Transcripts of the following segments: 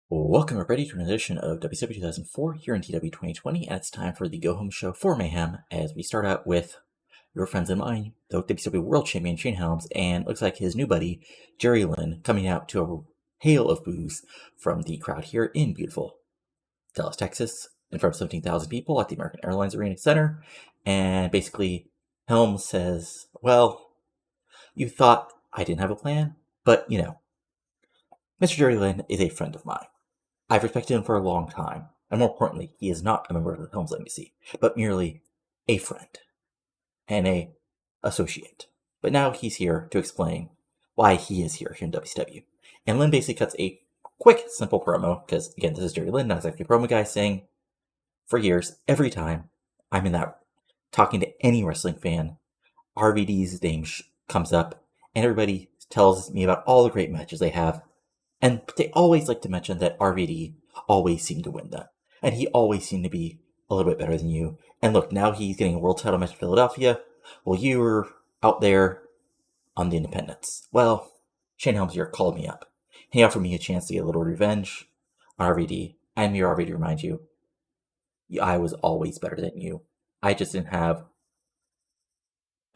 Welcome everybody to an edition of WCW 2004 here in TEW 2020, and it's time for the go-home show for Mayhem, as we start out with your friends and mine, the WCW World Champion Shane Helms, and looks like his new buddy, Jerry Lynn, coming out to a hail of boos from the crowd here in beautiful Dallas, Texas, in front of 17,000 people at the American Airlines Arena Center, and basically Helms says, well, you thought I didn't have a plan, but Mr. Jerry Lynn is a friend of mine. I've respected him for a long time, and more importantly, he is not a member of the Helms Legacy, but merely a friend and a associate. But now he's here to explain why he is here in WCW. And Lynn basically cuts a quick, simple promo, because again, this is Jerry Lynn, not exactly a promo guy, saying, for years, every time I'm in that talking to any wrestling fan, RVD's name comes up, and everybody tells me about all the great matches they have. And they always like to mention that RVD always seemed to win them. And he always seemed to be a little bit better than you. And look, now he's getting a world title match in Philadelphia. Well, you were out there on the independents. Well, Shane Helms here called me up. He offered me a chance to get a little revenge on RVD. I'm here, RVD, to remind you, I was always better than you. I just didn't have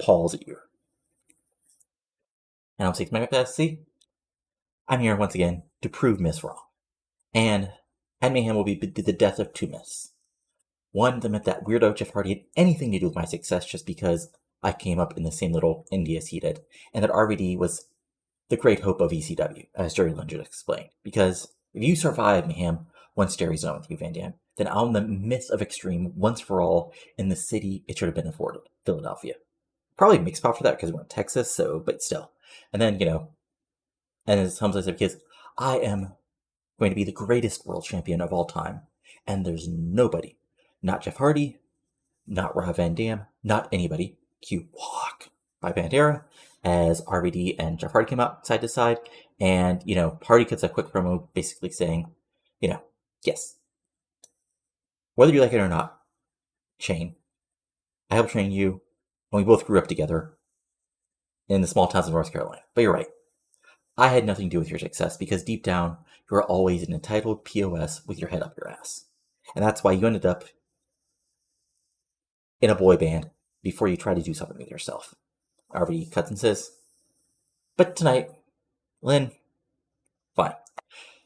Paul's ear. And I'll take my capacity. I'm here once again to prove Miss wrong. And at Mayhem will be the death of two myths. One that meant that weirdo Jeff Hardy had anything to do with my success just because I came up in the same little indie as he did, and that RVD was the great hope of ECW, as Jerry Lynn just explained. Because if you survive Mayhem once Jerry's done with you, Van Dam, then I'm the myth of Extreme once for all in the city it should have been afforded, Philadelphia. Probably mixed pop for that because we're in Texas, but still. And then, and as Helms said, because I am going to be the greatest world champion of all time, and there's nobody, not Jeff Hardy, not Rob Van Dam, not anybody, cue Walk by Bandera, as RVD and Jeff Hardy came out side to side, and, Hardy cuts a quick promo basically saying, yes, whether you like it or not, Shane, I helped train you, and we both grew up together in the small towns of North Carolina, but you're right. I had nothing to do with your success because deep down, you were always an entitled POS with your head up your ass. And that's why you ended up in a boy band before you tried to do something with yourself. RVD cuts and says, but tonight, Lynn, fine.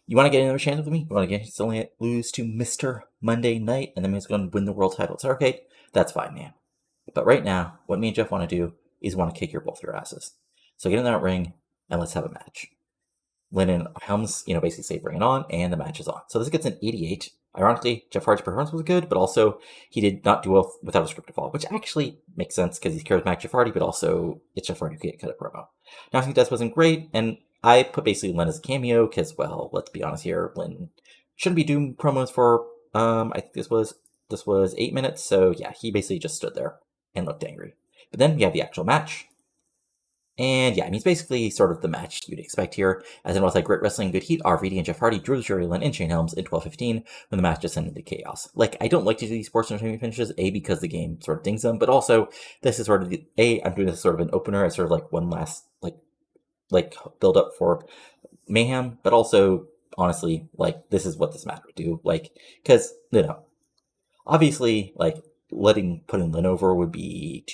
You want to get another chance with me? You want to get only lose to Mr. Monday Night and then he's going to win the world title? It's okay. That's fine, man. But right now, what me and Jeff want to do is want to kick both your asses. So get in that ring and let's have a match. Lynn and Helms, basically say bring it on, and the match is on. So this gets an 88. Ironically, Jeff Hardy's performance was good, but also he did not do well without a script to follow, which actually makes sense because he's charismatic Jeff Hardy, but also it's Jeff Hardy who can't cut a promo. Now I think Death wasn't great, and I put basically Lynn as a cameo because, well, let's be honest here, Lynn shouldn't be doing promos for, I think this was 8 minutes, so yeah, he basically just stood there and looked angry. But then we have the actual match. And yeah, it's basically sort of the match you'd expect here. As in with like great wrestling, good heat, RVD and Jeff Hardy drew Jerry Lynn and Shane Helms in 12:15 when the match descended into chaos. Like, I don't like to do these sports entertainment finishes, A, because the game sort of dings them, but also this is sort of I'm doing this sort of an opener as sort of like one last like build up for Mayhem, but also honestly, like, this is what this match would do. Like, because obviously, like, putting Lynn over would be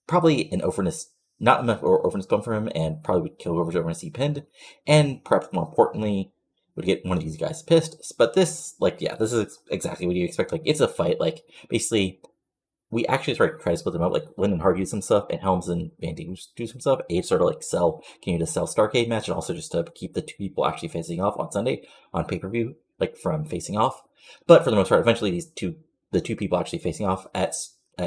probably an overness. Not enough overness bump for him, and probably would kill whoever's over to see pinned, and perhaps more importantly, would get one of these guys pissed. But this, this is exactly what you expect. Like, it's a fight. Like, basically, we actually try to split them up. Like, Lynn and Hardy do some stuff, and Helms and Van Dam do some stuff. A, sort of like continue to sell Starcade match, and also just to keep the two people actually facing off on Sunday on pay-per-view, like, from facing off. But for the most part, eventually the two people actually facing off at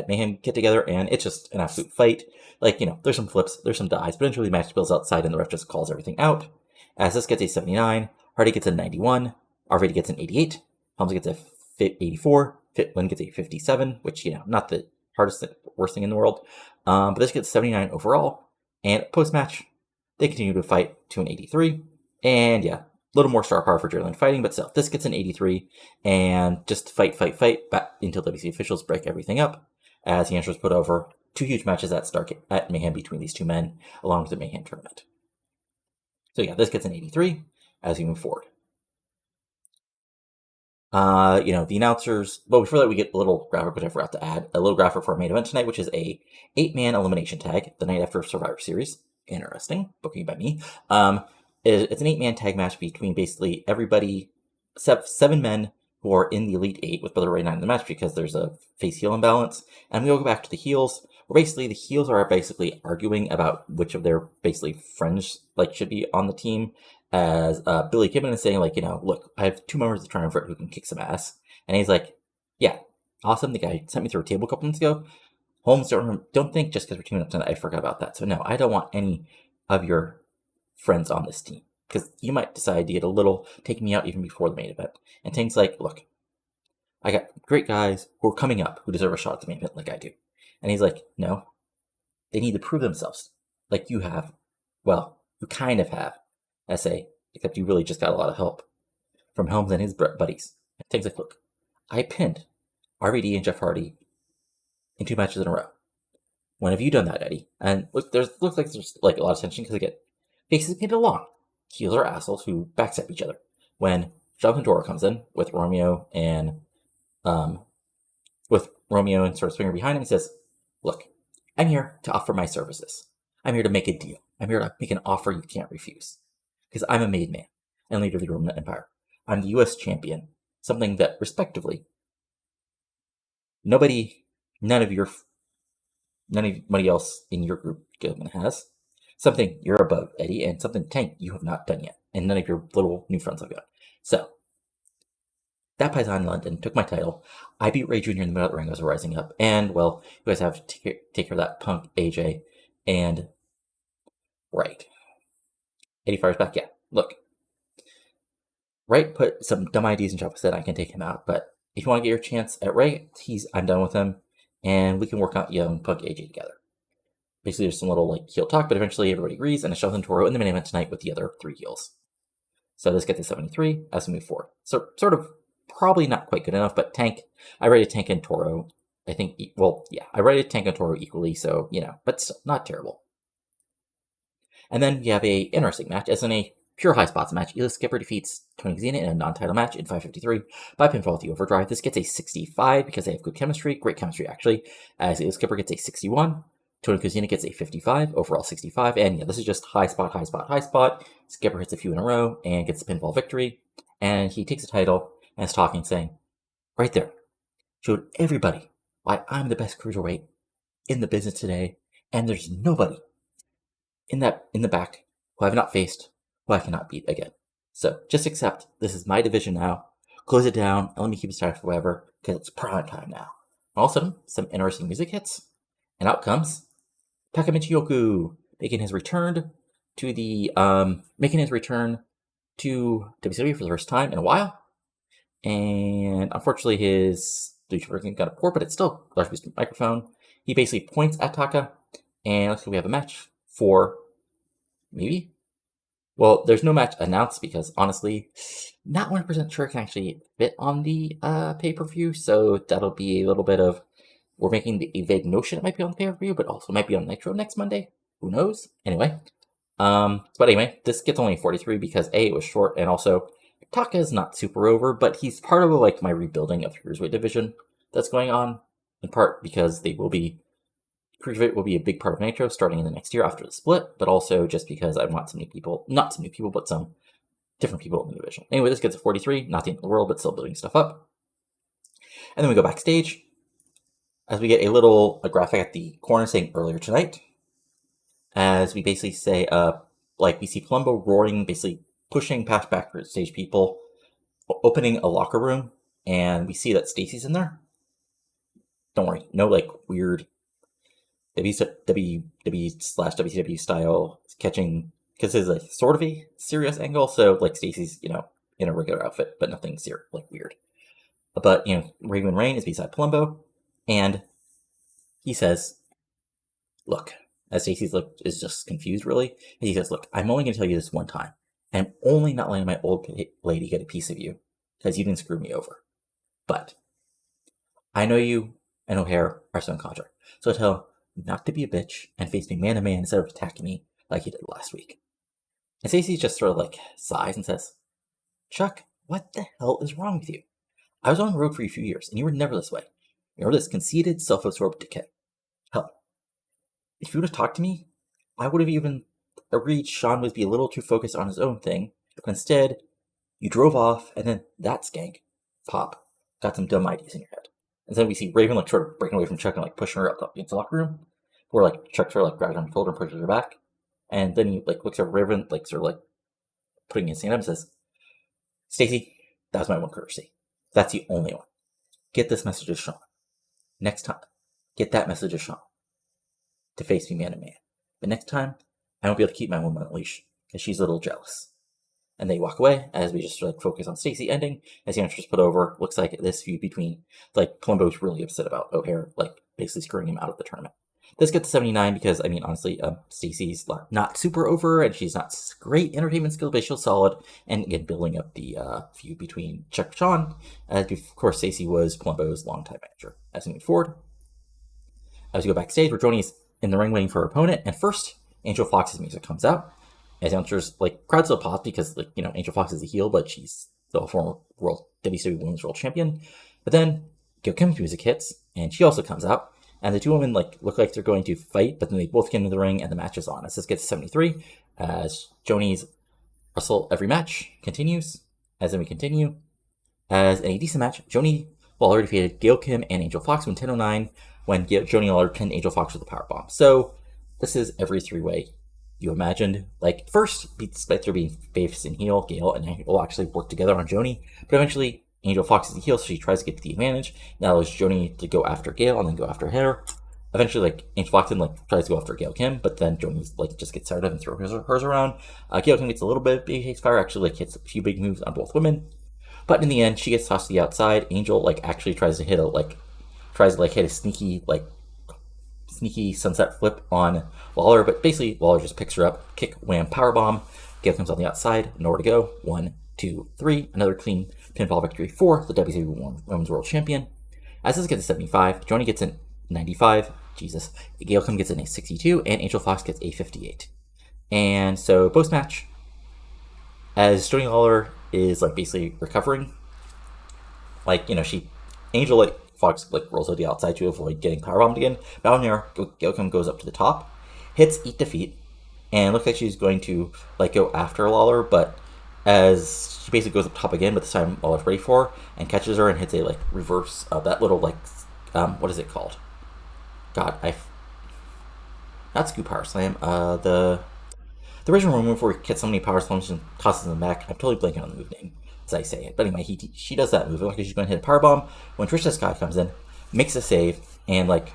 Mayhem get together, and it's just an absolute fight. Like, there's some flips, there's some dives, but eventually the match spills outside and the ref just calls everything out. As this gets a 79, Hardy gets a 91, RVD gets an 88, Helms gets a 84, Lynn gets a 57, which, not the worst thing in the world. But this gets 79 overall, and post-match, they continue to fight to an 83, and yeah, a little more star power for Jerry Lynn fighting, but still, this gets an 83, and just fight, back until WC officials break everything up, as the answer is put over. Two huge matches at Mayhem between these two men, along with the Mayhem tournament. So yeah, this gets an 83 as we move forward. The announcers. But before that, we get a little graphic, which I forgot to add. A little graphic for our main event tonight, which is a 8-man elimination tag the night after Survivor Series. Interesting, booking by me. It's an 8-man tag match between basically everybody, 7 men who are in the Elite 8 with Brother Ray 9 in the match because there's a face-heel imbalance. And we'll go back to the heels, where basically the heels are basically arguing about which of their basically friends should be on the team. As Billy Kidman is saying, look, I have 2 members of the Triumvirate who can kick some ass. And he's like, yeah, awesome. The guy sent me through a table a couple months ago. Holmes, don't think just because we're teaming up tonight, I forgot about that. So no, I don't want any of your friends on this team. Because you might decide to get a little, take me out even before the main event. And Tank's like, look, I got great guys who are coming up who deserve a shot at the main event like I do. And he's like, no, they need to prove themselves like you have. Well, you kind of have. SA, except you really just got a lot of help from Helms and his buddies. And Tank's like, look, I pinned RVD and Jeff Hardy in 2 matches in a row. When have you done that, Eddie? And look, looks like there's a lot of tension because again, faces get along. Heels are assholes who backstab each other. When Jonathan Dora comes in with Romeo and sort of swinger behind him, he says, look, I'm here to offer my services. I'm here to make a deal. I'm here to make an offer you can't refuse. Because I'm a made man and leader of the Roman Empire. I'm the U.S. champion, something that, respectively, nobody else in your group has. Something you're above, Eddie, and something, Tank, you have not done yet, and none of your little new friends have got. So, that Paisan in London took my title. I beat Ray Jr. in the middle of the ring as I was rising up, and, well, you guys have to take care of that punk AJ, and, right. Eddie fires back, yeah, look. Wright put some dumb ideas in Java, said I can take him out, but if you want to get your chance at Ray, I'm done with him, and we can work out young Punk AJ together. Basically, there's some little heel talk, but eventually everybody agrees, and it's Jonathan Toro in the main event tonight with the other 3 heels. So this gets to 73 as we move forward. So sort of probably not quite good enough, but I rated Tank and Toro. I think, I rated Tank and Toro equally, so but still not terrible. And then you have a interesting match, as in a pure high spots match. Elix Skipper defeats Tony Kozina in a non-title match in 5:53 by pinfall with the overdrive. This gets a 65 because they have good chemistry, great chemistry actually, as Elix Skipper gets a 61. Tony Kozina gets a 55, overall 65, and this is just high spot. Skipper hits a few in a row and gets the pinfall victory, and he takes the title and is talking, saying, right there, showed everybody why I'm the best cruiserweight in the business today, and there's nobody in the back who I have not faced, who I cannot beat again. So just accept this is my division now. Close it down and let me keep it started forever because it's prime time now. All of a sudden, some interesting music hits, and out comes Taka Michioku making his return to WCW for the first time in a while. And unfortunately, his Bluetooth version got a port, but it's still large boosted microphone. He basically points at Taka, and looks like we have a match for maybe. Well, there's no match announced because honestly, not 100% sure it can actually fit on the pay-per-view. So that'll be a little bit of, we're making a vague notion it might be on the pay-per-view, but also might be on Nitro next Monday. Who knows? Anyway, this gets only 43 because A, it was short, and also Taka is not super over, but he's part of my rebuilding of the Cruiserweight division that's going on, in part because Cruiserweight will be a big part of Nitro starting in the next year after the split, but also just because I want some new people, not some new people, but some different people in the division. Anyway, this gets a 43, not the end of the world, but still building stuff up. And then we go backstage, as we get a graphic at the corner saying earlier tonight, as we basically say, we see Palumbo roaring, basically pushing past backstage people, opening a locker room, and we see that Stacy's in there. Don't worry, no weird WWE/WCW style catching, because it's a sort of a serious angle, so Stacy's in a regular outfit, but nothing weird. But Raven Rain is beside Palumbo, and he says, look, as Stacy is just confused really, and he says, look, I'm only going to tell you this one time. I'm only not letting my old lady get a piece of you, because you didn't screw me over. But I know you and O'Hare are still in contract, so I tell him not to be a bitch and face me man to man instead of attacking me like he did last week. And Stacey just sort of sighs and says, Chuck, what the hell is wrong with you? I was on the road for you a few years, and you were never this way. You were this conceited, self-absorbed dickhead. Hell, if you would have talked to me, I would have even agreed Sean would be a little too focused on his own thing, but instead, you drove off, and then that skank, Pop, got some dumb ideas in your head. And then we see Raven like sort of breaking away from Chuck and like pushing her up into the locker room, where like Chuck sort of like grabs her on the shoulder and pushes her back, and then he like looks at Raven like sort of like putting his hand up and says, "Stacy, that was my one courtesy. That's the only one. Get this message to Sean. Next time, get that message to Sean. To face me man to man. But next time, I won't be able to keep my woman on a leash because she's a little jealous." And they walk away as we just like focus on Stacy ending. As the answer's put over, looks like this feud between like Palumbo's really upset about O'Hare, like basically screwing him out of the tournament. This gets to 79 because I mean honestly, Stacy's not super over and she's not great entertainment skills, but she's solid. And again, building up the feud between Chuck and Sean, as of course Stacy was Palumbo's longtime manager. As we move forward, as we go backstage, where Joanie's in the ring waiting for her opponent, and first Angel Fox's music comes out. As the announcers, like, crowd still pops because, like, you know, Angel Fox is a heel, but she's the former WCW Women's World Champion. But then Gail Kim's music hits, and she also comes out, and the two women, like, look like they're going to fight, but then they both get into the ring, and the match is on. As this gets to 73, as Joanie's wrestle every match continues, as then we continue, as in a decent match, Joanie Laurer defeated Gail Kim and Angel Fox in 10:09 when Joanie Laurer pinned Angel Fox with a powerbomb. So this is every three-way you imagined. Like, first, despite there being face and heel, Gail and Angel will actually work together on Joanie, but eventually Angel Fox is the heel, so she tries to get to the advantage. Now allows Joanie to go after Gail and then go after her. Eventually, like, Angel Fox then, like, tries to go after Gail Kim, but then Joanie, like, just gets tired of and throws hers around. Gail Kim gets a little bit of big fire, actually, like, hits a few big moves on both women. But in the end, she gets tossed to the outside. Angel, like, actually tries to hit a sneaky sunset flip on Laurer, but basically Laurer just picks her up, kick, wham, powerbomb. Gail comes on the outside, nowhere to go. 1, 2, 3. Another clean pinfall victory for the WCW Women's World Champion. As this gets to 75, Joanie gets in 95. Jesus. Gail Kim gets in a 62, and Angel Fox gets a 58. And so post-match, as Joanie Laurer is like basically recovering, like, you know, Angel, like, Fox, like, rolls to the outside to avoid getting powerbombed again. Down there, Gail Kim goes up to the top, hits Eat Defeat, and looks like she's going to, like, go after Laurer, but as she basically goes up top again, but this time Lawler's ready for her, and catches her and hits a, like, reverse of that little, like, what is it called? God, not Scoop Power Slam, the original move where he gets so many power slams and tosses them back. I'm totally blanking on the move name as I say it. But anyway, she does that move. Like, she's going to hit a powerbomb when Trisha Sky comes in, makes a save, and, like,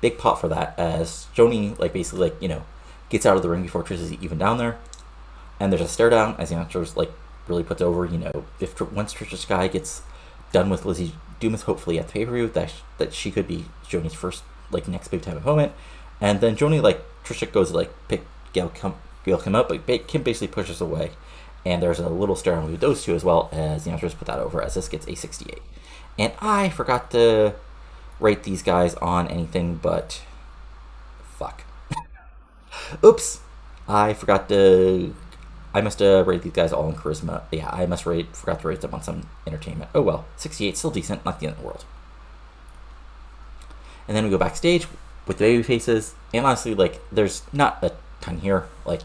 big pop for that as Joanie, like, basically, like, you know, gets out of the ring before Trisha's even down there. And there's a stare down as the announcers, like, really puts over, you know, once Trisha Sky gets done with Lizzie Dumas, hopefully at the pay-per-view, that she could be Joanie's first, like, next big time opponent. And then Joanie, like, Trisha goes to, like, pick Gail Kim up, but Kim basically pushes away. And there's a little stare down with those two as well, as the announcers put that over, as this gets a 68. And I forgot to rate these guys on anything but fuck. Oops. I must have rated these guys all in charisma. Yeah, I forgot to rate them on some entertainment. Oh well, 68, still decent, not the end of the world. And then we go backstage with the baby faces, and honestly, like, there's not a ton here. Like,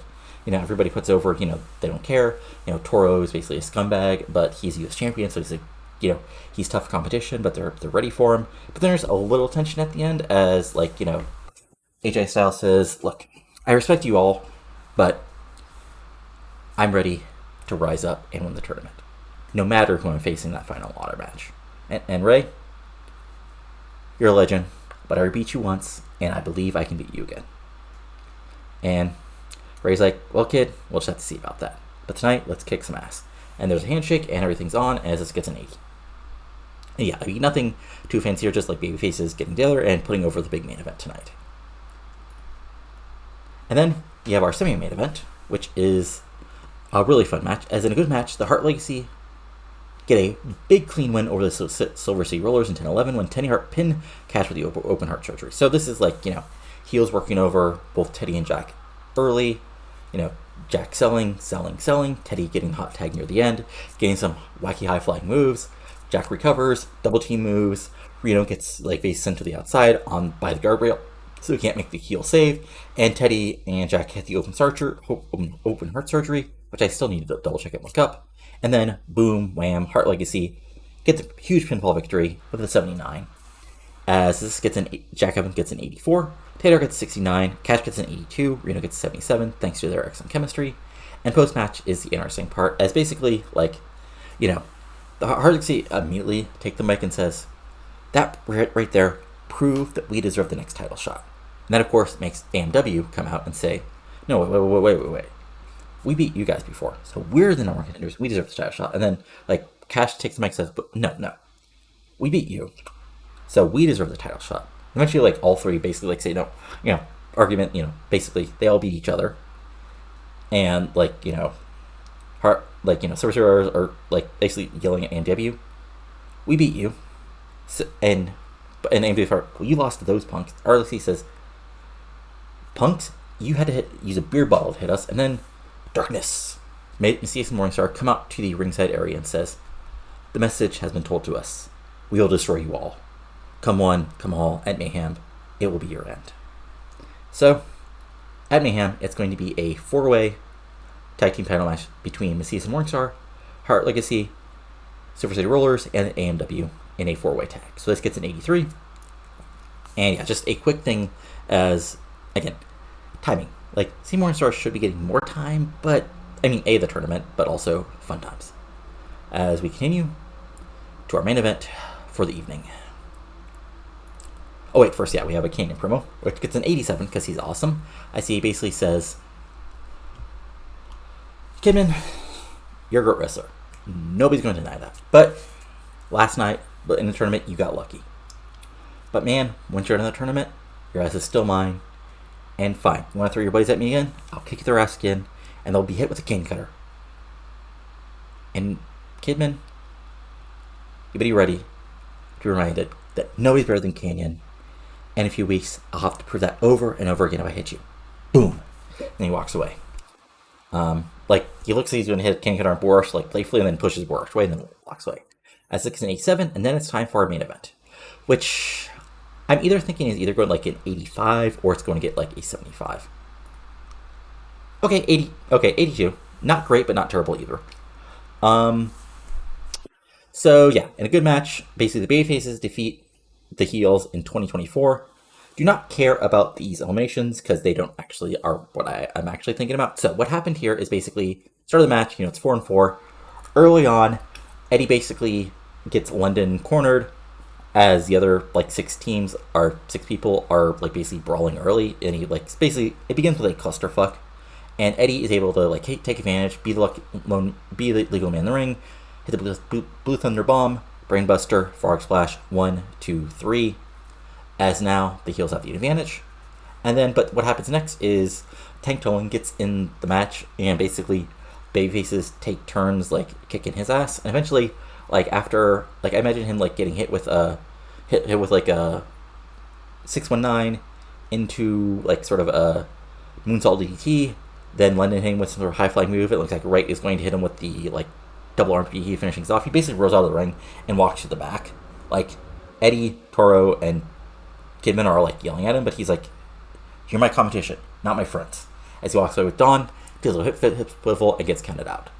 you know, everybody puts over, you know, they don't care. You know, Toro is basically a scumbag, but he's a US champion, so he's like, you know, he's tough competition, but they're ready for him. But then there's a little tension at the end as, like, you know, AJ Styles says, look, I respect you all, but I'm ready to rise up and win the tournament, no matter who I'm facing that final ladder match. And Ray, you're a legend, but I beat you once, and I believe I can beat you again. And Ray's like, well, kid, we'll just have to see about that. But tonight, let's kick some ass. And there's a handshake, and everything's on as this gets an 80. And yeah, I mean, nothing too fancy here, just like baby faces getting together and putting over the big main event tonight. And then you have our semi-main event, which is a really fun match. As in a good match, the Hart Legacy get a big clean win over the Silver Sea Rollers in 10-11 when Teddy Hart pinned Cash with the open heart surgery. So this is like, you know, heels working over both Teddy and Jack early. You know, Jack selling, Teddy getting the hot tag near the end, getting some wacky high-flying moves, Jack recovers, double team moves. Reno gets like face sent to the outside by the guardrail, so he can't make the heel save. And Teddy and Jack hit the open heart surgery, which I still need to double check and look up. And then boom, wham, Heart Legacy gets a huge pinfall victory with a 79. As this gets Jack Evans gets an 84, Taylor gets 69, Cash gets an 82, Reno gets 77, thanks to their excellent chemistry. And post match is the interesting part, as basically the Heart Legacy immediately take the mic and says, "That right there proved that we deserve the next title shot." And that, of course, makes AMW come out and say, "No, wait. We beat you guys before, so we're the number one contenders. We deserve the title shot." And then, Cash takes the mic and says, "But no. We beat you, so we deserve the title shot." Eventually, all three basically, say, no, argument, basically, they all beat each other. And, Heart, Sorcerers are, basically yelling at AMW, "We beat you." So, and AMW, well, you lost to those punks. RLC says, "Punks, you had to use a beer bottle to hit us." And then, darkness. Messias and Morningstar come out to the ringside area and says, "The message has been told to us. We will destroy you all. Come one, come all, at Mayhem, it will be your end." So, at Mayhem, it's going to be a 4-way tag team title match between Messias and Morningstar, Heart Legacy, Silver City Rollers, and AMW in a 4-way tag. So this gets an 83. And yeah, just a quick thing as, again, timing. Seymour Morningstar should be getting more time, but, the tournament, but also fun times. As we continue to our main event for the evening. Oh wait, first, we have a Keenan promo, which gets an 87 because he's awesome. I see he basically says, "Kidman, you're a great wrestler. Nobody's going to deny that. But last night, in the tournament, you got lucky. But man, once you're in the tournament, your ass is still mine. And fine, you want to throw your buddies at me again? I'll kick their ass again, and they'll be hit with a cane cutter. And Kidman, you better be ready to be reminded that nobody's better than Canyon. And in a few weeks, I'll have to prove that over and over again if I hit you." Boom. And he walks away. He looks like he's going to hit a cane cutter on Borush, playfully, and then pushes Borush away, and then walks away. As it's an 87, and then it's time for our main event, which I'm either thinking is either going an 85 or it's going to get a 75. Okay, 82. Not great, but not terrible either. So yeah, in a good match, basically the babyfaces defeat the heels in 2024. Do not care about these eliminations because they don't actually are what I'm actually thinking about. So what happened here is basically start of the match. It's 4-4. Early on, Eddie basically gets London cornered as the other 6 people are basically brawling early, and he basically it begins with a clusterfuck, and Eddie is able to take advantage, be the legal man in the ring, hit the Blue Thunder Bomb, Brainbuster, Frog Splash, 1, 2, 3. As now the heels have the advantage, and then but what happens next is Tank Tolan gets in the match, and basically babyfaces take turns kicking his ass, and eventually after I imagine him getting hit with a 619 into sort of a moonsault DDT, then London hitting with some sort of high flying move. It looks like Wright is going to hit him with the double arm DDT, finishing things off. He basically rolls out of the ring and walks to the back. Eddie, Toro, and Kidman are yelling at him, but he's "You're my competition, not my friends." As he walks away with Dawn, does a hip swivel, and gets counted out.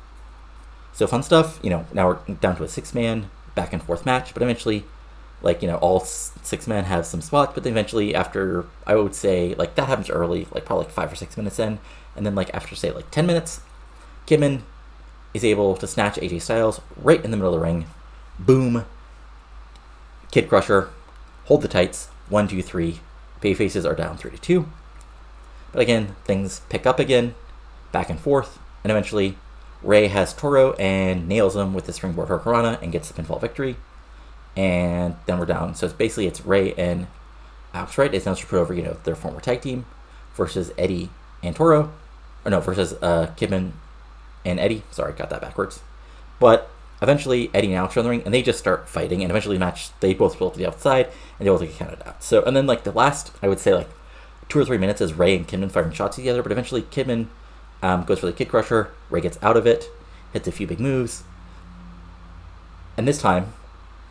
So fun stuff. Now we're down to a 6-man back and forth match, but eventually, all 6 men have some spots, but then eventually after, I would say, that happens early, probably 5 or 6 minutes in, and then after, say, 10 minutes, Kidman is able to snatch AJ Styles right in the middle of the ring. Boom. Kid Crusher. Hold the tights. 1, 2, 3. Babyfaces are down 3-2. But again, things pick up again, back and forth, and eventually Ray has Toro and nails him with the springboard Hurricanrana and gets the pinfall victory. And then we're down. So it's Ray and Alex Wright. It's now to put over, their former tag team versus Eddie and Toro. Or no, versus Kidman and Eddie. Sorry, got that backwards. But eventually, Eddie and Alex are in the ring, and they just start fighting. And eventually, the match, they both pull to the outside, and they both get counted out. So, and then the last, I would say 2 or 3 minutes is Ray and Kidman firing shots together. But eventually, Kidman goes for the Kid Crusher. Ray gets out of it, hits a few big moves, and this time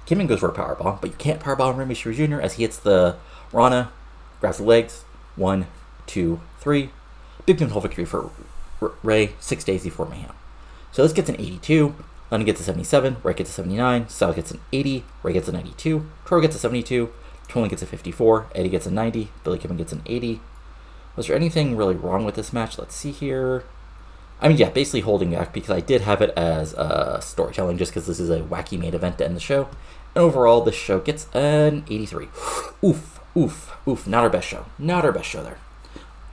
Keenan goes for a powerbomb, but you can't powerbomb Rey Mysterio Jr. as he hits the Rana, grabs the legs. 1, 2, 3. Big pinfall victory for Rey 6 days before Mayhem. So this gets an 82. Lynn gets a 77. Rey gets a 79. Sal gets an 80. Rey gets a 92. Troy gets a 72. Tony gets a 54. Eddie gets a 90. Billy Kidman gets an 80. Was there anything really wrong with this match? Let's see here. I mean, yeah, basically holding back because I did have it as storytelling just because this is a wacky main event to end the show. And overall, this show gets an 83. Oof, oof, oof. Not our best show. Not our best show there.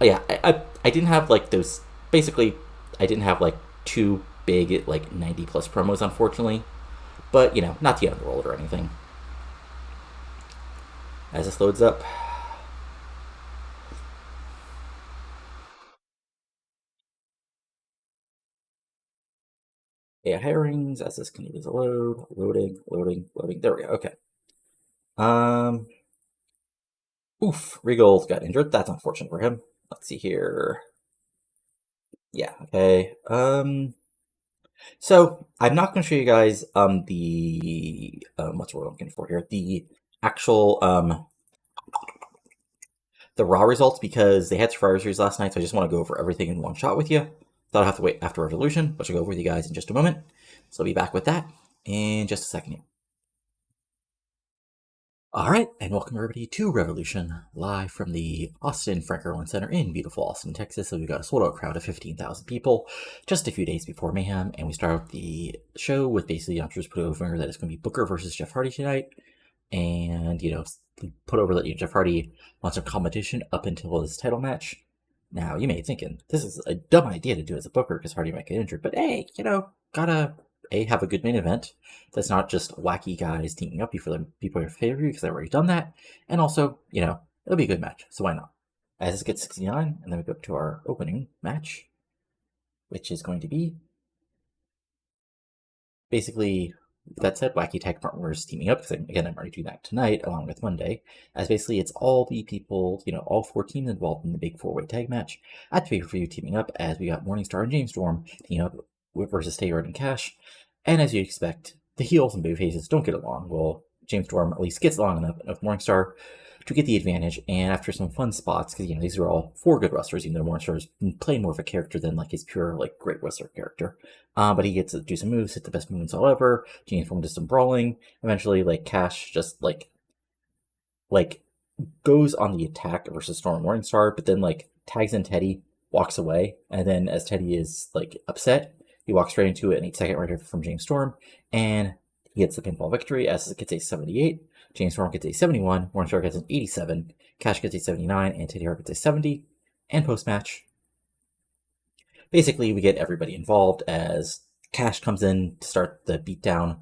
Yeah, I didn't have like those. Basically, I didn't have like two big like 90 plus promos, unfortunately. But, you know, not the end of the world or anything. As this loads up. Yeah, hirings as this continues to load. Loading. There we go. Okay. Oof. Regal got injured. That's unfortunate for him. Let's see here. Yeah, okay. So I'm not going to show you guys the what's the word I'm looking for here? The actual the Raw results because they had Survivor Series last night, so I just want to go over everything in one shot with you. Thought I'd have to wait after Revolution, which I'll go over with you guys in just a moment. So I'll be back with that in just a second here. Alright, and welcome everybody to Revolution, live from the Austin Frank Erwin Center in beautiful Austin, Texas. So we've got a sold out crowd of 15,000 people just a few days before Mayhem, and we start out the show with basically announcers put over that it's going to be Booker versus Jeff Hardy tonight. And, you know, put over that Jeff Hardy wants some competition up until his title match. Now, you may be thinking, this is a dumb idea to do as a Booker because Hardy might get injured, but hey, you know, gotta have a good main event that's not just wacky guys teaming up for the people in favor because I've already done that. And also, you know, it'll be a good match, so why not? As this gets 69, and then we go up to our opening match, which is going to be basically, that said, wacky tag partners teaming up, because again, I'm already doing that tonight along with Monday, as basically it's all the people, you know, all 4 teams involved in the big 4-way tag match at the pay-per-view teaming up, as we got Morningstar and James Storm teaming up versus Taylor and Cash. And as you expect, the heels and babyfaces don't get along. Well, James Storm at least gets along enough with Morningstar to get the advantage, and after some fun spots, because, you know, these are all 4 good wrestlers, even though Morningstar is playing more of a character than, like, his pure, like, great wrestler character. But he gets to do some moves, hit the best moves all ever. James Storm does some brawling. Eventually, like, Cash just, like, goes on the attack versus Storm and Morningstar, but then, like, tags in Teddy, walks away, and then as Teddy is, like, upset, he walks straight into it, and 8-second right from James Storm, and he gets the pinfall victory as it gets a 78. James Storm gets a 71, Morningstar gets an 87, Cash gets a 79, and Teddy Hart gets a 70. And post-match, basically we get everybody involved as Cash comes in to start the beatdown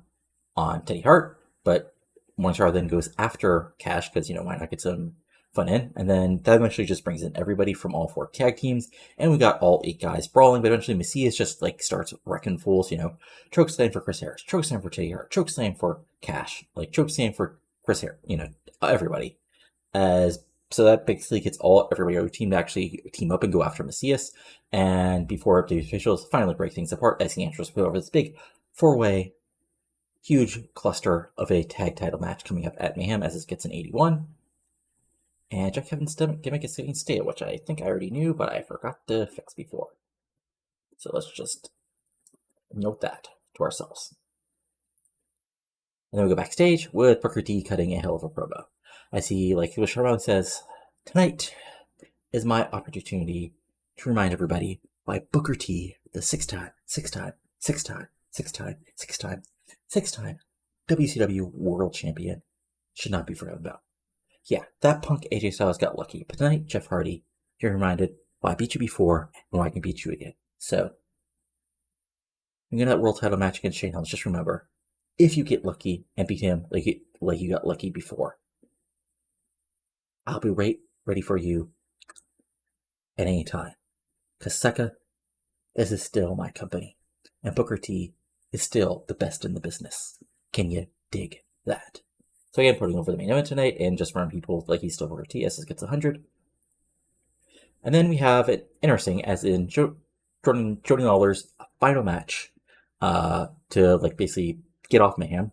on Teddy Hart, but Morningstar then goes after Cash because, you know, why not get some fun in? And then that eventually just brings in everybody from all 4 tag teams, and we got all 8 guys brawling, but eventually Macias just, like, starts wrecking fools, you know, chokeslam for Chris Harris, chokeslam for Teddy Hart, chokeslam for Cash, like, chokeslam for Chris Harris, you know, everybody. So that basically gets everybody on the team to actually team up and go after Macias, and before the officials finally break things apart, as the Andros put over this big 4-way huge cluster of a tag title match coming up at Mayhem as this gets an 81. And Jack Kevin's gimmick is getting stale, which I think I already knew, but I forgot to fix before. So let's just note that to ourselves. And then we go backstage with Booker T cutting a hell of a promo. I see, like, Sherman says, "Tonight is my opportunity to remind everybody why Booker T, the six-time WCW World Champion, should not be forgotten about. Yeah, that punk AJ Styles got lucky, but tonight, Jeff Hardy, you're reminded why I beat you before and why I can beat you again. So, when you get that world title match against Shane Helms, just remember, if you get lucky and beat him like you got lucky before, I'll be ready for you at any time. Because Seka, this is still my company, and Booker T is still the best in the business. Can you dig that?" So again, putting over the main event tonight, and just remind people like he's still Booker T as this gets 100. And then we have it interesting, as in Joanie Laurer's final match to, like, basically get off Mayhem.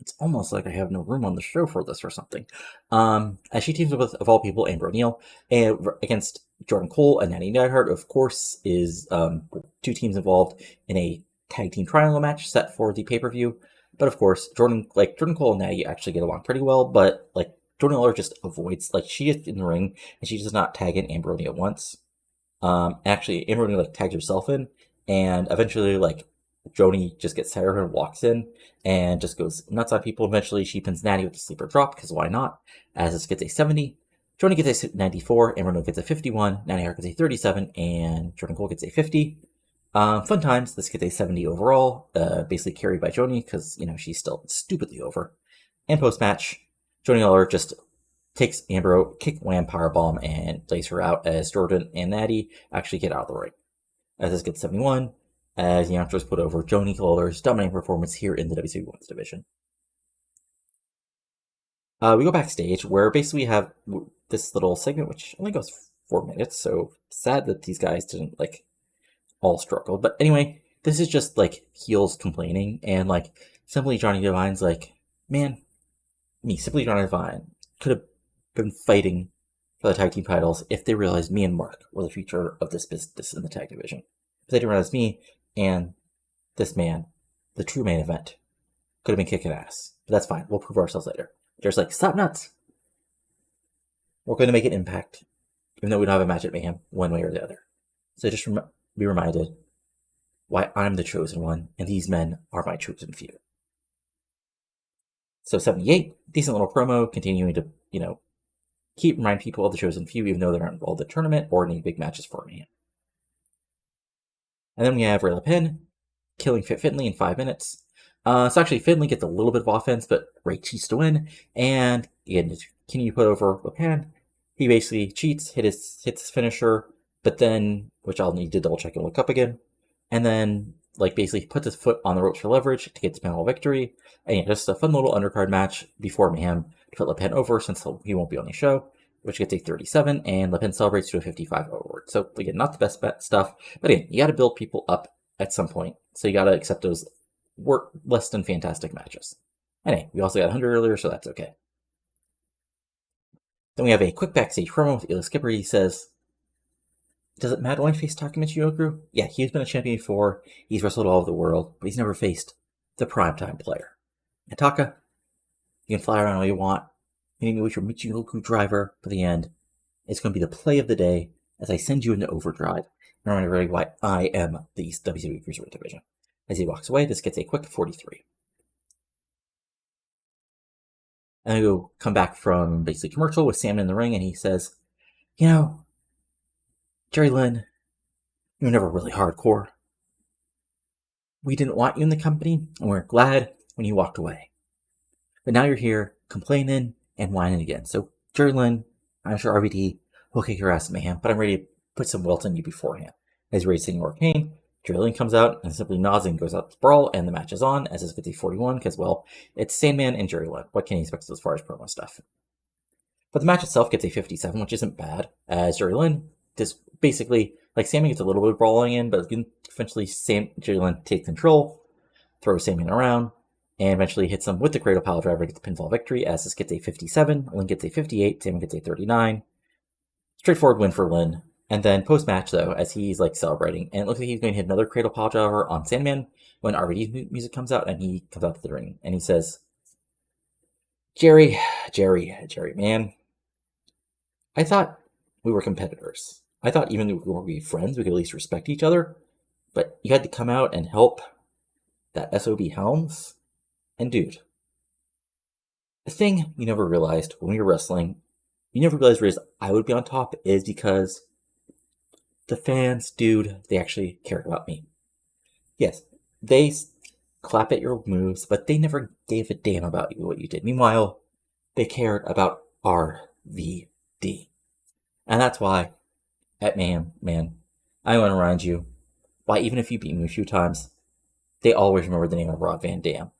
It's almost like I have no room on the show for this or something. As she teams up with, of all people, Amber O'Neal against Jordan Cole and Natty Neidhart, of course, is two teams involved in a tag team triangle match set for the pay-per-view. But of course, Jordan Cole and Natty actually get along pretty well, but like Joanie Laurer just avoids, like, she is in the ring and she does not tag in Amber O'Neal once. Actually, Amber O'Neal tags herself in, and eventually Joanie just gets tired of her and walks in and just goes nuts on people. Eventually, she pins Natty with a sleeper drop, because why not? As this gets a 70. Joanie gets a 94, Amber O'Neal gets a 51, Natty Hart gets a 37, and Jordan Cole gets a 50. Fun times. This gets a 70 overall, basically carried by Joanie, because, she's still stupidly over. And post-match, Joanie Laurer just takes Amber, kick, wham, powerbomb, and lays her out as Jordan and Natty actually get out of the ring. As this gets 71, as the announcers put over Joanie Laurer's dominating performance here in the WCW Women's Division. We go backstage, where basically we have this little segment, which only goes 4 minutes, so sad that these guys didn't, all struggle. But anyway, this is just, heels complaining, and, Simply Johnny Divine's man, Simply Johnny Divine, could have been fighting for the tag team titles if they realized me and Mark were the future of this business in the tag division. But they didn't realize me and this man, the true main event, could have been kicking ass. But that's fine. We'll prove ourselves later. There's stop nuts. We're going to make an impact, even though we don't have a match at Mayhem, one way or the other. So just be reminded why I'm the chosen one, and these men are my chosen few. So 78, decent little promo, continuing to, remind people of the chosen few, even though they're not involved in the tournament or any big matches for me. And then we have Ray LePen killing Finley in 5 minutes. So actually, Finley gets a little bit of offense, but Ray cheats to win. And again, to continue to put over LePen, he basically cheats, hits his finisher, but then, which I'll need to double check and look up again, and then basically puts his foot on the ropes for leverage to get the pinfall victory. And yeah, just a fun little undercard match before Mayhem to put LePen over, since he won't be on the show, which gets a 37, and LePen celebrates to a 55 overward. So again, not the best stuff, but again, you got to build people up at some point, so you got to accept those less than fantastic matches. Anyway, we also got 100 earlier, so that's okay. Then we have a quick backstage promo with Elix Skipper. He says, "Does it matter when I face Takamichi Ogru? Yeah, he's been a champion before, he's wrestled all over the world, but he's never faced the primetime player. And Taka, you can fly around all you want, meaning with your Michinoku driver for the end. It's going to be the play of the day as I send you into overdrive and remind everybody why I am the WCW Cruiserweight Division." As he walks away, this gets a quick 43. And then we'll come back from basically commercial with Sam in the ring, and he says, "Jerry Lynn, you were never really hardcore. We didn't want you in the company, and we're glad when you walked away. But now you're here complaining and whining again. So, Jerry Lynn, I'm sure RVD will kick your ass, Mayhem, but I'm ready to put some welt on you beforehand." As he's ready to sing more pain, Jerry Lynn comes out and simply nods and goes out to brawl, and the match is on, as is 50-41, because, well, it's Sandman and Jerry Lynn. What can you expect as far as promo stuff? But the match itself gets a 57, which isn't bad, as Jerry Lynn just basically, Sandman gets a little bit of brawling in, but eventually Jerry Lynn takes control, throws Sandman around, and eventually hits him with the Cradle Pile Driver to get the pinfall victory, as this gets a 57, Lynn gets a 58, Sandman gets a 39. Straightforward win for Lynn. And then post-match, though, as he's celebrating, and it looks like he's going to hit another Cradle Pile Driver on Sandman when RVD's music comes out, and he comes out to the ring, and he says, Jerry, man, I thought we were competitors. I thought even if we were be friends, we could at least respect each other. But you had to come out and help that SOB Helms? And dude, the thing you never realized when we were wrestling, you never realized the reason I would be on top is because the fans, dude, they actually cared about me. Yes, they clap at your moves, but they never gave a damn about you, what you did. Meanwhile, they cared about RVD. And that's why, at Mayhem, man, I want to remind you why even if you beat me a few times, they always remember the name of Rob Van Dam.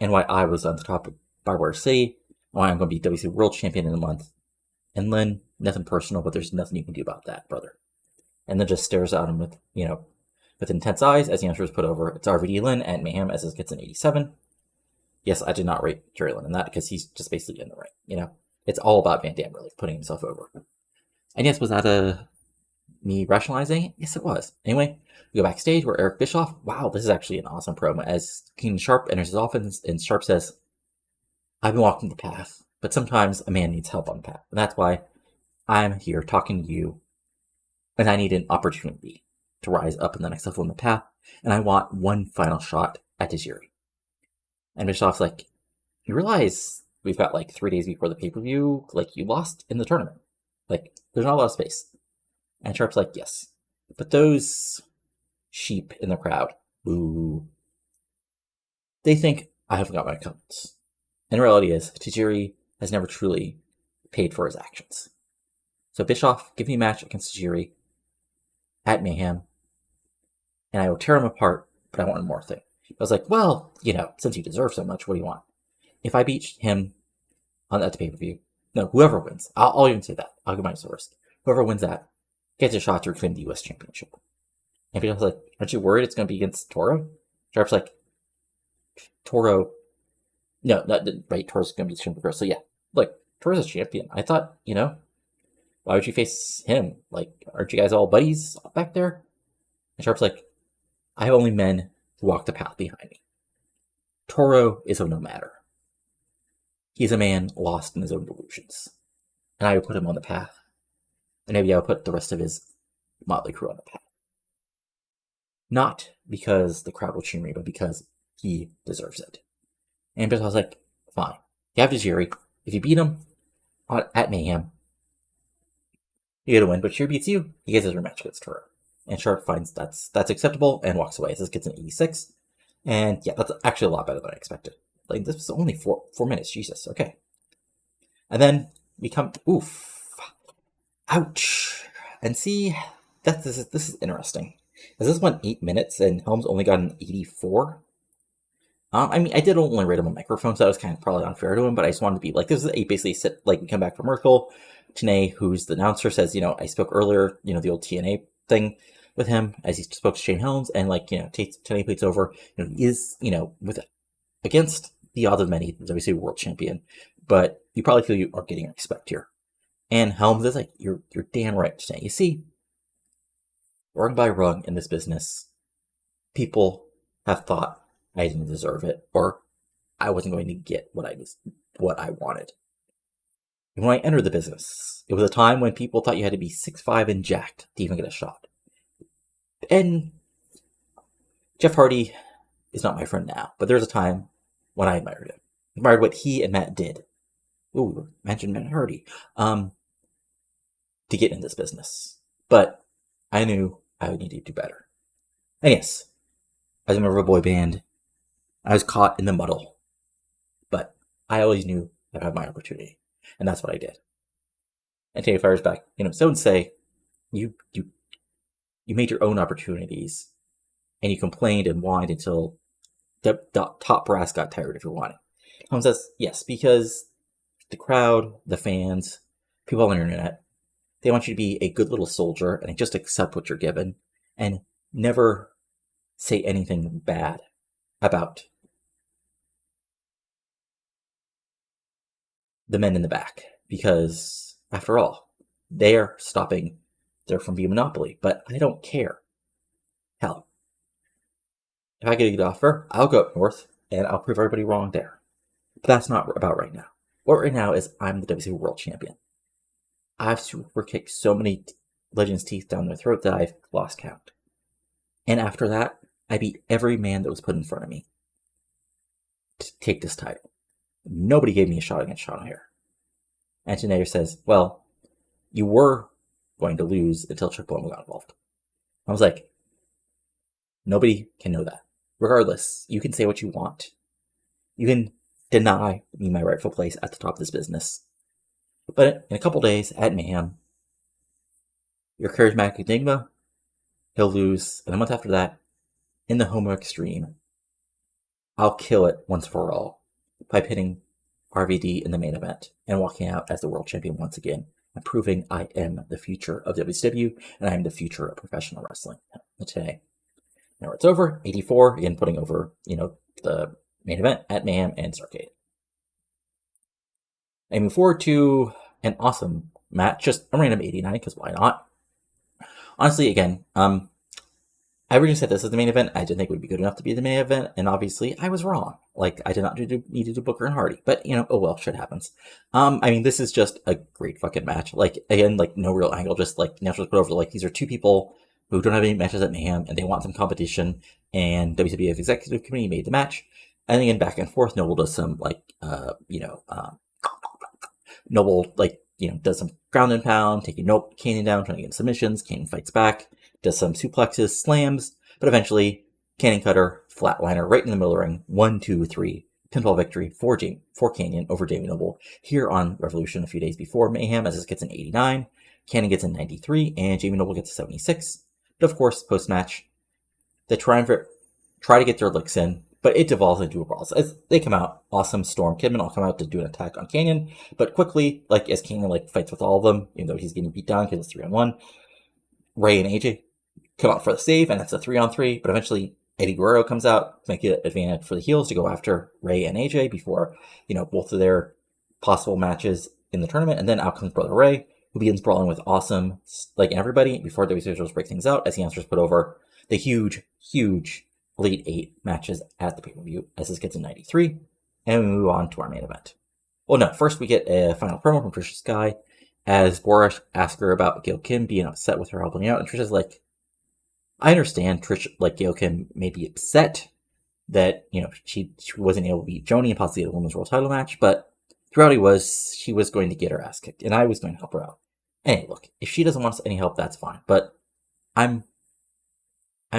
And why I was on the top of Barbed Wire City, why I'm going to be WCW World Champion in a month. And Lynn, nothing personal, but there's nothing you can do about that, brother. And then just stares at him with, with intense eyes as the answer is put over. It's RVD Lynn at Mayhem as this gets an 87. yes, I did not rate Jerry Lynn in that because he's just basically in the ring. It's all about Van Dam really putting himself over. And yes, was that me rationalizing it? Yes, it was. Anyway, we go backstage where Eric Bischoff, wow, this is actually an awesome promo, as Keenan Sharpe enters his office, and Sharpe says, I've been walking the path, but sometimes a man needs help on the path. And that's why I'm here talking to you, and I need an opportunity to rise up in the next level in the path, and I want one final shot at Tajiri. And Bischoff's like, you realize we've got 3 days before the pay-per-view, you lost in the tournament. There's not a lot of space. And Sharpe's like, yes, but those sheep in the crowd, boo, they think I haven't got my accounts. And the reality is, Tajiri has never truly paid for his actions. So Bischoff, give me a match against Tajiri at Mayhem, and I will tear him apart, but I want one more thing. I was like, well, since you deserve so much, what do you want? If I beat him at the pay-per-view, no, whoever wins, I'll even say that. I'll give my first. Whoever wins that gets a shot to reclaim the U.S. Championship. And Bischoff's like, aren't you worried it's going to be against Toro? Sharpe's like, Toro, no, right, Toro's going to be the champion first. So yeah, Toro's a champion. I thought, why would you face him? Aren't you guys all buddies back there? And Sharpe's like, I have only men who walk the path behind me. Toro is of no matter. He's a man lost in his own delusions. And I would put him on the path. And maybe I would put the rest of his motley crew on the path. Not because the crowd will cheer me, but because he deserves it. And I was like, fine. You have Tajiri. If you beat him at Mayhem, you get a win. But Tajiri beats you, he gets his rematch against Toro. And Sharpe finds that's acceptable and walks away. So this gets an 86. And yeah, that's actually a lot better than I expected. This was only 4 minutes. Jesus. Okay. And then we come, ouch. And see, this is interesting. As this went 8 minutes and Helms only got an 84. I did only rate him on microphone, so that was kind of probably unfair to him, but I just wanted to be this is basically we come back from Merkel. Tanae, who's the announcer, says, I spoke earlier, the old TNA thing with him, as he spoke to Shane Helms, and Tanae plates over, he is, against the odds of many, the WCW world champion, but you probably feel you are getting respect here. And Helms is like, you're damn right, Tanae. You see, rung by rung in this business, people have thought I didn't deserve it, or I wasn't going to get what I wanted. And when I entered the business, it was a time when people thought you had to be 6'5" and jacked to even get a shot. And Jeff Hardy is not my friend now, but there's a time when I admired him. Admired what he and Matt did. Ooh, mention Matt Hardy. To get in this business. But I knew I would need to do better. And yes, as a member of a boy band, I was caught in the muddle. But I always knew that I had my opportunity. And that's what I did. And Tanae fires back, don't say, you made your own opportunities, and you complained and whined until the top brass got tired of your whining. Helms says, yes, because the crowd, the fans, people on the internet, they want you to be a good little soldier and just accept what you're given and never say anything bad about the men in the back, because after all, they're stopping there from being a monopoly, but I don't care. Hell, if I get a good offer, I'll go up north and I'll prove everybody wrong there. But that's not about right now. What right now is I'm the WCW World Champion. I've super kicked so many legends' teeth down their throat that I've lost count. And after that, I beat every man that was put in front of me to take this title. Nobody gave me a shot against Sean O'Haire. And Tanae says, well, you were going to lose until Triple M got involved. I was like, nobody can know that. Regardless, you can say what you want. You can deny me my rightful place at the top of this business. But in a couple days at Mayhem, your charismatic Enigma, he'll lose. And a month after that, in the Homo Extreme, I'll kill it once for all by pitting RVD in the main event and walking out as the world champion once again and proving I am the future of WCW and I am the future of professional wrestling today. Now it's over, 84, again putting over, the main event at Mayhem and Starrcade. I move forward to an awesome match, just a random 89, because why not? Honestly, again, I originally said this as the main event. I didn't think it would be good enough to be the main event, and obviously I was wrong. Like, I did not need to do Booker and Hardy, but, oh well, shit happens. I mean, this is just a great fucking match. Like, again, like, no real angle, just, like, naturally put over, like, these are two people who don't have any matches at Mayhem, and they want some competition, and WCW Executive Committee made the match, and again, back and forth, Noble does some, like, Noble, like, does some ground and pound, taking Keenan down, trying to get submissions. Keenan fights back, does some suplexes, slams, but eventually, Cannon Cutter, flatliner, right in the middle of the ring, 1, 2, 3, pinfall victory for Canyon over Jamie Noble here on Revolution a few days before Mayhem, as this gets an 89, Cannon gets a 93, and Jamie Noble gets a 76. But of course, post-match, the triumvirate try to get their licks in, but it devolves into a brawl. As they come out, Awesome, Storm, Kidman all come out to do an attack on Canyon, but quickly, like, as Canyon, like, fights with all of them, even though he's getting beat down because it's 3-on-1, Ray and AJ come out for the save, and that's a 3-on-3, but eventually Eddie Guerrero comes out to make it advantage for the heels to go after Ray and AJ before, both of their possible matches in the tournament, and then out comes Brother Ray, who begins brawling with Awesome, like, everybody, before WCW break things out, as the announcers put over the huge Elite 8 matches at the pay-per-view, as this gets a 93, and we move on to our main event. Well, no, first we get a final promo from Trisha Sky, as Boris asks her about Gail Kim being upset with her helping out, and Trisha's like, I understand Gail Kim may be upset that, she wasn't able to beat Joanie and possibly get a women's world title match, but the reality was she was going to get her ass kicked, and I was going to help her out. Hey, look, if she doesn't want any help, that's fine, but I'm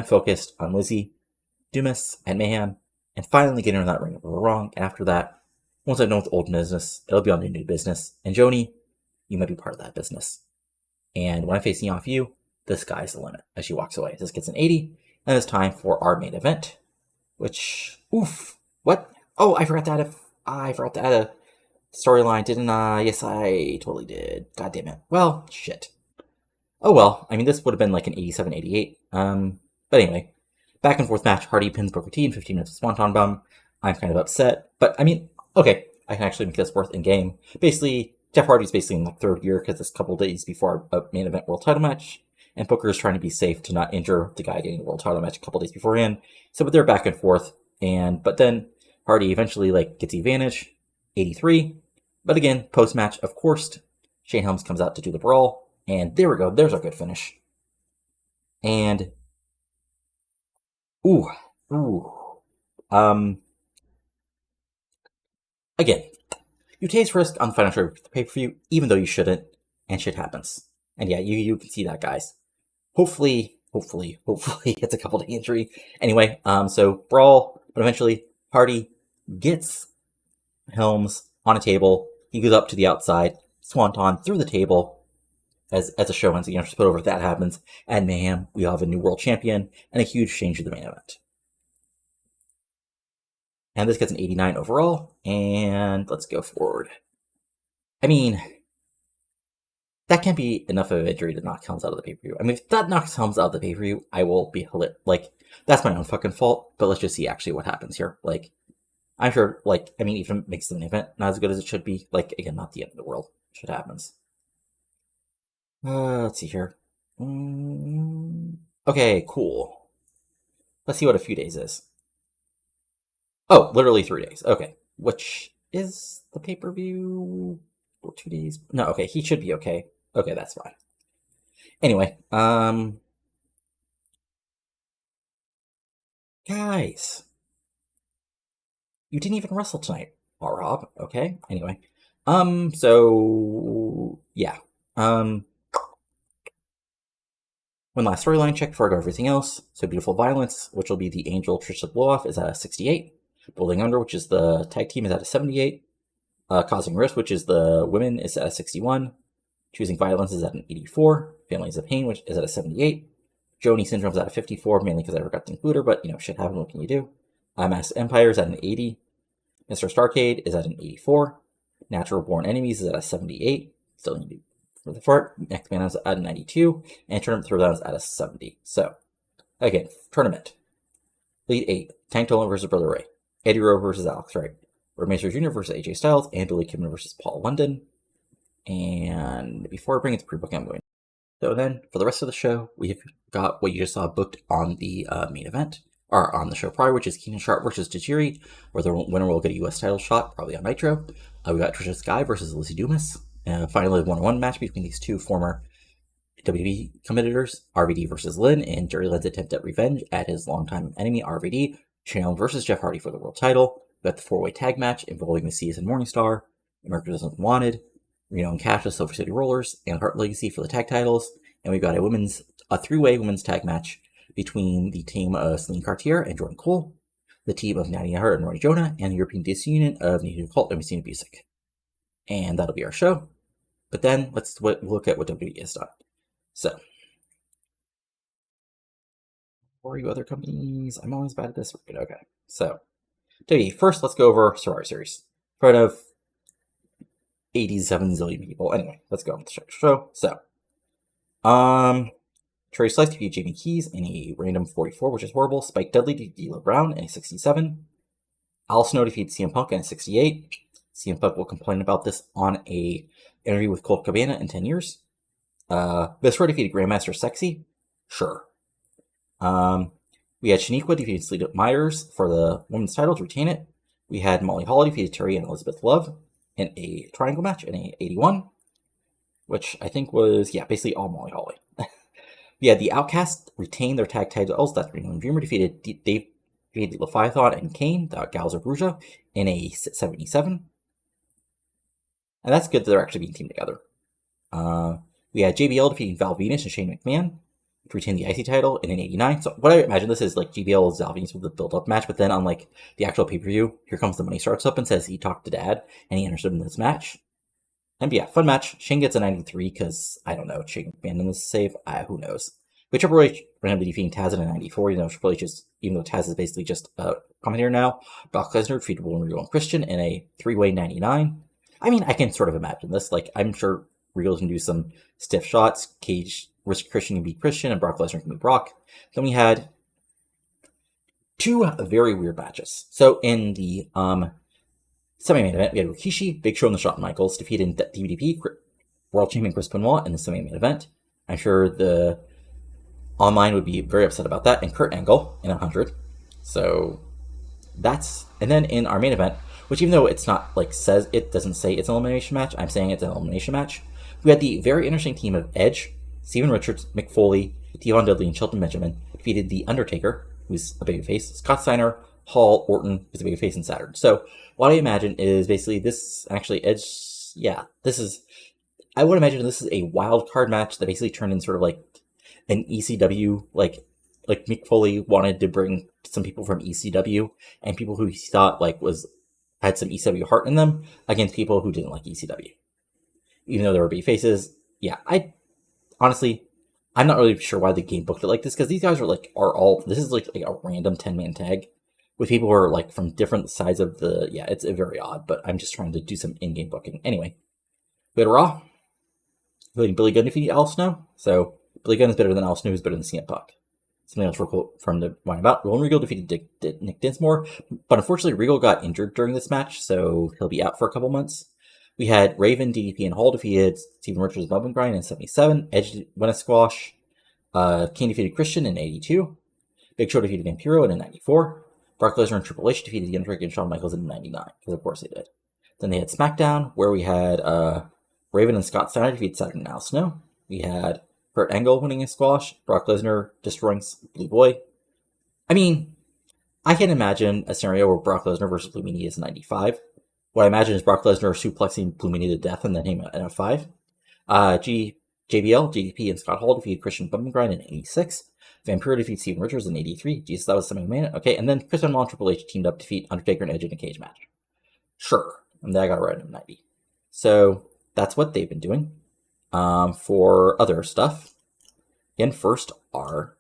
focused on Lizzie Dumas and Mayhem, and finally getting her in that ring if we're wrong, and after that, once I'm done with old business, it'll be on to new business, and Joanie, you might be part of that business. And when I'm facing off you, the sky's the limit, as she walks away. This gets an 80, and it's time for our main event, which, what? Oh, I forgot to add a storyline, didn't I? Yes, I totally did. God damn it. Well, shit. Oh well, I mean, this would have been like an 87, 88, but anyway. Back and forth match, Hardy pins Booker T in 15 minutes of Swanton Bomb. I'm kind of upset, but I mean, okay, I can actually make this worth in game. Basically, Jeff Hardy's basically in the third gear because it's a couple days before a main event world title match, and Booker is trying to be safe to not injure the guy getting the world title match a couple days beforehand. So, but they're back and forth, but then Hardy eventually gets the advantage, 83. But again, post match, of course, Shane Helms comes out to do the brawl, and there we go. There's our good finish. And again, you take risk on the final show of the pay-per-view, even though you shouldn't, and shit happens. And yeah, you can see that, guys. Hopefully, it's a couple day injury. Anyway, so brawl, but eventually Hardy gets Helms on a table. He goes up to the outside, Swanton through the table. As a show ends, the announcers put over if that happens. At Mayhem, we have a new world champion and a huge change to the main event. And this gets an 89 overall, and let's go forward. I mean, that can't be enough of a victory to knock Helms out of the pay-per-view. I mean, if that knocks Helms out of the pay-per-view, I will be that's my own fucking fault, but let's just see actually what happens here. I'm sure, even if it makes the main event not as good as it should be, again, not the end of the world. Shit happens. Let's see here. Okay, cool. Let's see what a few days is. Oh, literally 3 days. Okay. Which is the pay-per-view? 2 days? No, okay, he should be okay. Okay, that's fine. Anyway, guys. You didn't even wrestle tonight, Rob, okay? Anyway. So, yeah. One last storyline check before I go everything else. So Beautiful Violence, which will be the Angel Trisha Blowoff, is at a 68. Building Under, which is the tag team, is at a 78. Causing Rift, which is the women, is at a 61. Choosing Violence is at an 84. Families of Pain, which is at a 78. Joanie Syndrome is at a 54, mainly because I forgot to include her, but, shit happens, what can you do? Masked Empire is at an 80. Mr. Starrcade is at an 84. Natural Born Enemies is at a 78. Still need to be for the fart. Next Man is at a 92. And Tournament Throwdown is at a 70. So, again, tournament. Lead 8. Tank Dolan versus Brother Ray. Eddie Rowe versus Alex Wright, Maestro Jr. versus AJ Styles, and Billy Kidman versus Paul London. And before I bring it to pre-booking, I'm going. So then, for the rest of the show, we've got what you just saw booked on the main event, or on the show prior, which is Keenan Sharpe versus Tajiri, where the winner will get a U.S. title shot, probably on Nitro. We got Trisha Sky versus Lizzie Dumas. Finally, a one-on-one match between these two former WWE competitors, RVD versus Lynn, and Jerry Lynn's attempt at revenge at his longtime enemy, RVD. Shane Helms versus Jeff Hardy for the world title. We got the four-way tag match involving the Seas and Morningstar, America Doesn't Wanted, Reno and Cash with Silver City Rollers, and Hart Legacy for the tag titles. And we've got a three-way women's tag match between the team of Celine Cartier and Jordan Cole, the team of Nadia Hart and Roy Jonah, and the European Disunion of Native Cult and Messina Busick. And that'll be our show. But then let's look at what WWE has done. So, for you other companies, I'm always bad at this. Okay, so WWE, first let's go over Survivor Series. In front of 87 zillion people. Anyway, let's go on the show. So, Trey Slice defeated Jamie Keys in a random 44, which is horrible. Spike Dudley defeated D'Lo Brown in a 67. Al Snow defeated CM Punk in a 68. CM Punk will complain about this on a interview with Colt Cabana in 10 years. Viscera defeated Grandmaster Sexy. Sure. We had Shaniqua defeated Sleeta Myers for the women's title to retain it. We had Molly Holly defeated Terry and Elizabeth Love in a triangle match in a 81, which I think was, basically all Molly Holly. We had the Outcasts retain their tag titles. That's Reno and Dreamer defeated Leviathan and Kane, the Gals of Bruja, in a 77. And that's good that they're actually being teamed together. We had JBL defeating Val Venus and Shane McMahon to retain the IC title in an 89. So what I imagine this is like JBL Val Venus with the build-up match, but then on like the actual pay-per-view, here comes the money starts up and says he talked to Dad and he understood in this match. And fun match. Shane gets a 93 because, I don't know, Shane McMahon in this save. Who knows? But Triple H randomly defeating Taz in a 94, even though Taz is basically just a commentator now. Brock Lesnar defeated William Regal and Christian in a three-way 99. I mean, I can sort of imagine this. Like, I'm sure Regal can do some stiff shots. Christian can beat Christian, and Brock Lesnar can beat Brock. Then we had two very weird matches. So in the semi-main event, we had Rikishi, Big Show, and the Shawn Michaels defeating DDP, World Champion Chris Benoit in the semi-main event. I'm sure the online would be very upset about that, and Kurt Angle in 100. So that's, and then in our main event, which even though it's not like it doesn't say it's an elimination match, I'm saying it's an elimination match. We had the very interesting team of Edge, Steven Richards, Mick Foley, Devon Dudley, and Shelton Benjamin defeated The Undertaker, who's a babyface, Scott Steiner, Hall, Orton, who's a babyface, and Saturn. So what I imagine is basically this, actually Edge, I would imagine this is a wild card match that basically turned in sort of like an ECW, like Mick Foley wanted to bring some people from ECW and people who he thought had some ECW heart in them against people who didn't like ECW. Even though there were babyfaces, I'm not really sure why the game booked it like this, because these guys this is like a random 10-man tag with people who are like from different sides of the, it's very odd, but I'm just trying to do some in-game booking. Anyway, we had Raw, including Billy Gunn defeating Al Snow. So Billy Gunn is better than Al Snow, who's better than CM Punk. Something else from the wine about. Roland Regal defeated Nick Dinsmore, but unfortunately Regal got injured during this match, so he'll be out for a couple months. We had Raven, DDP, and Hall defeated Steven Richards and Bump and Grind in 77. Edge won a squash. Kane defeated Christian in 82. Big Show defeated Vampiro in a 94. Brock Lesnar and Triple H defeated The Undertaker and Shawn Michaels in 99, because of course they did. Then they had SmackDown, where we had Raven and Scott Steiner defeated Saturn and Al Snow. We had Kurt Angle winning a squash. Brock Lesnar destroying Blue Boy. I mean, I can imagine a scenario where Brock Lesnar versus Blue Meanie is 95. What I imagine is Brock Lesnar suplexing Blue Meanie to death and then him in a 5. JBL, GDP, and Scott Hall defeated Christian Bumgrind in 86. Vampiro defeated Steven Richards in 83. Jesus, that was something man. Okay, and then Chris Benoit and Triple H teamed up to defeat Undertaker and Edge in a cage match. Sure. And then I got it right in 90. So that's what they've been doing. For other stuff, again, first are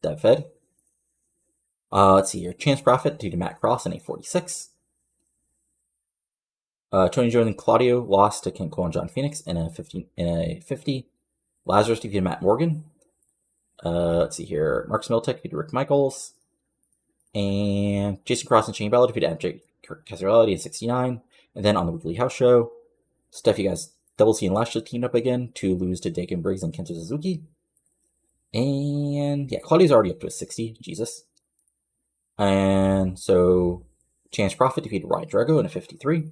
DevFed. Let's see here. Chance Profit due to Matt Cross in a 46. Tony Jones and Claudio lost to Ken Cole and John Phoenix in a 50. Lazarus defeated Matt Morgan. Let's see here. Mark Smiltek defeated Rick Michaels. And Jason Cross and Shane Bella defeated MJ Cassarelli in 69. And then on the weekly house show, stuff you guys, Double C and Lashley teamed up again to lose to Dakin Briggs and Kento Suzuki. And yeah, Claudio's already up to a 60. Jesus. And so Chance Prophet defeated Ryan Drago in a 53.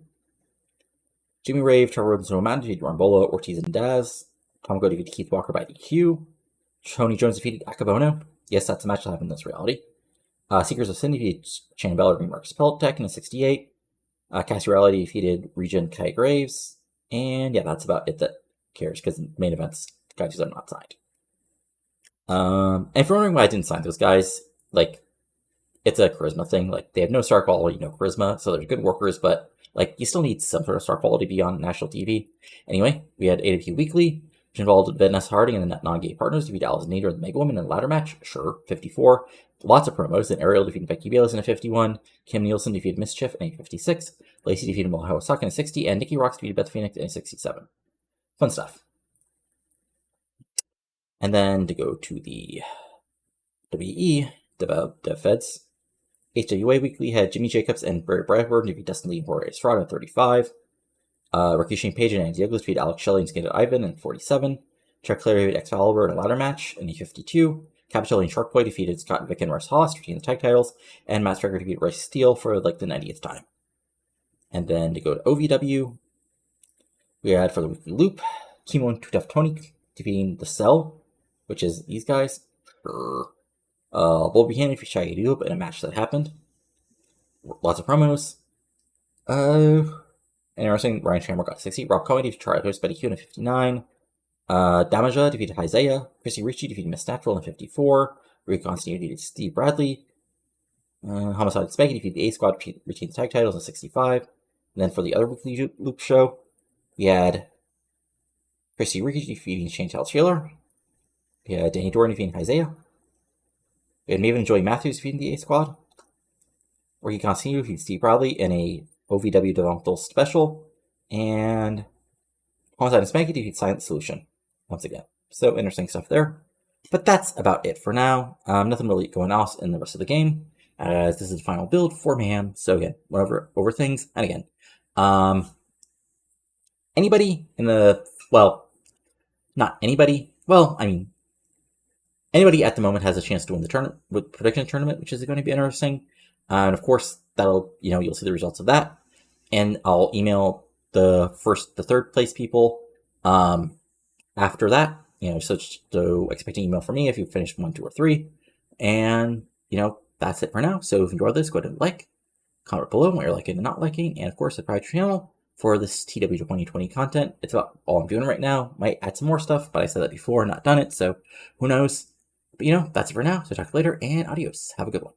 Jimmy Rave, Trevor Rhodes, and Roman defeated Rambola, Ortiz, and Daz. Tomko defeated Keith Walker by DQ. Tony Jones defeated Akabono. Yes, that's a match that happened in this reality. Seekers of Sin defeated Shannon Bella and Marcus Peltek in a 68. Cassarelli defeated Regent Kai Graves. And yeah, that's about it that cares, because in main events, guys are not signed. And if you're wondering why I didn't sign those guys, like, it's a charisma thing. Like, they have no star quality, no charisma, so they're good workers, but, like, you still need some sort of star quality beyond national TV. Anyway, we had AWP Weekly, which involved Vanessa Harding and the non-gay partners defeat Alice Nader and the Mega Woman in a ladder match. Sure, 54. Lots of promos. Then Ariel defeated Becky Bayless in a 51. Kim Nielsen defeated Mischief in a 56. Lacey defeated Mohawk Osaka in a 60. And Nikki Roxx defeated Beth Phoenix in a 67. Fun stuff. And then to go to the WE, the Feds. HWA Weekly had Jimmy Jacobs and Barry Bradford defeat Dustin Lee and Jorge Estrada in 35. Ricky Shane Page and Andy Douglas defeat Alex Shelley and Skated Ivan in 47. Chuck Clary defeated Excalibur in a ladder match in the 52. Capitelli and Shark Boy defeated Scott Vick and Russ Haas to retain the tag titles. And Matt Striker defeated Rice Steele for like the 90th time. And then to go to OVW, we had for the weekly loop, Kimo and Too Tough Tony defeating The Cell, which is these guys. Bull Buchanan defeated Shaggy Doop in a match that happened. Lots of promos. Interesting, Ryan Shamrock got 60. Rob Cohen defeated Charlie Host Betty Q in a 59. Damaja defeated Isaiah. Chrissy Ricci defeated Miss Natural in a 54. Rick Constantine defeated Steve Bradley. Homicide and Spanky defeated the A Squad, retained the tag titles in 65. And then for the other weekly loop show, we had Chrissy Ricci defeating Chantel Taylor. We had Danny Doran defeating Isaiah. We had Maven and Joey Matthews defeating the A Squad. Ricky Constantine defeated Steve Bradley in a OVW developmental special. And Homicide and Spanky defeat Silent Solution once again. So interesting stuff there. But that's about it for now. Nothing really going on in the rest of the game, as this is the final build for Mayhem. So again, whatever over things. And again, anybody in the, well, not anybody. Well, I mean, anybody at the moment has a chance to win the tournament with prediction tournament, which is going to be interesting. And of course, that'll, you'll see the results of that. And I'll email the third place people after that. So expect an email from me if you finished 1, 2, or 3. And, that's it for now. So if you enjoyed this, go ahead and like, comment below what you're liking and not liking. And of course, subscribe to the channel for this TEW 2020 content. It's about all I'm doing right now. Might add some more stuff, but I said that before and not done it. So who knows? But that's it for now. So talk to you later and adios. Have a good one.